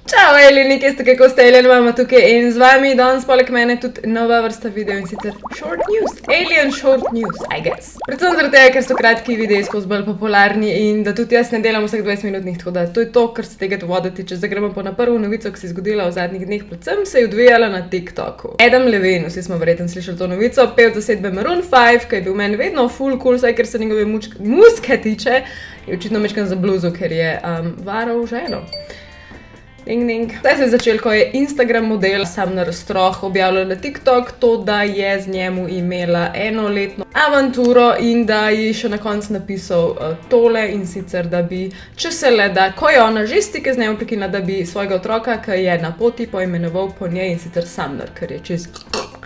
Čau, Elini, kje ste, kako ste, Elena mama tukaj in z vami danes poleg mene tudi nova vrsta videov in sicer short news, alien short news, I guess. Predvsem zaradi tega, ker so kratki videi skozi bolj popularni in da tudi jaz ne delam vseh 20 minutnih, tako da to je to, kar se tega voda tiče. Zdaj gremo pa na prvo novico, ki se je zgodila v zadnjih dneh, predvsem se je odvijala na TikToku. Adam Levine, vsi smo verjetno slišali to novico, pevec zasedbe Maroon 5, ki je bil meni vedno full cool, saj ker se njegove muske tiče, je očitno mečkan za bluzu, ker je varal ženo. Ding, ding. Zdaj se je začel, ko je Instagram model Sumner Stroh objavila na TikTok to, da je z njemu imela enoletno avanturo in da ji še na koncu napisal tole in sicer, da bi, če se le da, ko je ona že stike z njemu prekinila, da bi svojega otroka, ki je na poti, poimenoval po njej in sicer Sumner, ker je čez.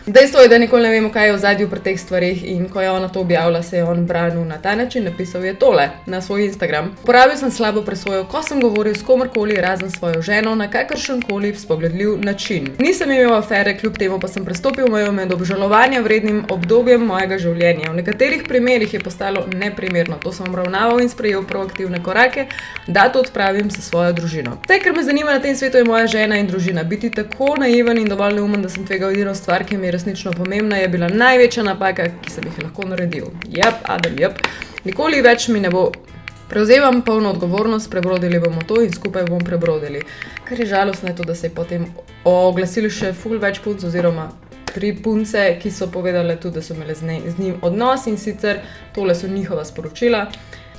Dejstvo je, da nikoli ne vemo, kaj je v zadju pri teh stvarih in ko je ona to objavila, se je on branil na ta način, napisal je tole na svoj Instagram. Uporabil sem slabo presojo, ko sem govoril s komorkoli razen svojo ženo na kakršenkoli spogledljiv način. Nisem imel afere, kljub temu pa sem prestopil mejo med obžalovanja vrednim obdobjem mojega življenja. V nekaterih primerih je postalo neprimerno, to sem obravnaval in sprejel proaktivne korake, da to odpravim s svojo družino. Vse, kar me zanima na tem svetu, je moja žena in družina. Biti tako naiven in dovolj neumen, da sem tvegal edino stvar, ki mi je resnično pomembna, je bila največja napaka, ki sem jih lahko naredil. Adam, Nikoli več mi ne bo. Prevzemam polno odgovornost, prebrodili bomo to in skupaj bomo prebrodili. Kar je žalostno je to, da se je potem oglasili še ful več punc oziroma 3 punce, ki so povedale tudi, da so imele z njim odnos in sicer tole so njihova sporočila.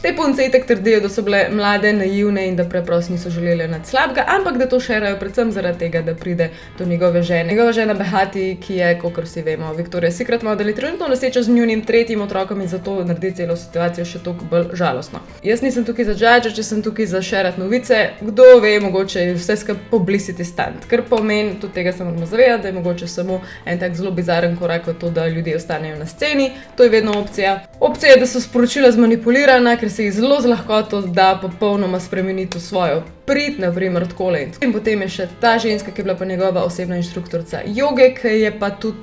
Te punce itak trdijo, da so bile mlade, naivne in da preprosto niso želeli nič slabega, ampak da to šerajo predvsem zaradi tega, da pride do njegove žene. Njegova žena Behati, ki je, kakor vsi vemo, Victoria's Secret model, je trenutno noseča z njunim 3. otrokom in zato naredi celo situacijo še toliko bolj žalostno. Jaz nisem tukaj za judge, če sem tukaj za šerat novice, kdo ve, mogoče je vse skupaj publicity stunt, kar pomeni, tudi tega se moramo zavedati, da je mogoče samo en tak zelo bizaren korak v to, da ljudje ostanejo na sceni. To je vedno opcija. Opcija je, da so sporočila zmanipulirana, ker se jih zelo z lahkoto da popolnoma spremeniti v svojo prid, naprimer takole. In potem je še ta ženska, ki je bila pa njegova osebna inštruktorica joge, ki je pa tudi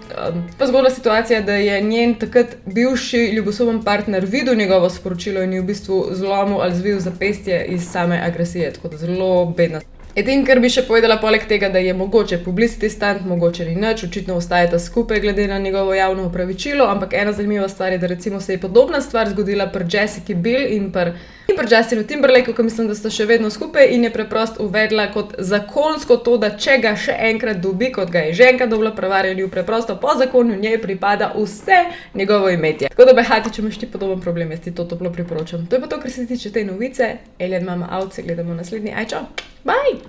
pa zgodila situacija, da je njen takrat bivši ljubosumen partner videl njegovo sporočilo in je v bistvu zlomil ali zvil zapestje iz same agresije, tako da zelo bedna. Edin, kar bi še povedala poleg tega, da je mogoče publicity stunt, mogoče ni nič, očitno ostajata skupaj glede na njegovo javno opravičilo, ampak ena zanimiva stvar je, da recimo se je podobna stvar zgodila pri Jessica Biel in pri Justinu Timberlakeu, ko mislim, da sta še vedno skupaj in je preprosto uvedla kot zakonsko to, da če ga še enkrat dobi, kot ga je že enkrat dobila prevarjali, preprosto po zakonu njej pripada vse njegovo imetje. Tako da Behati, če imaš ti podoben problem, jaz ti to toplo priporočam. To je pa to, kar se tiče te novice. Elena mama out, se gledamo naslednji. Aj, čau! Bye!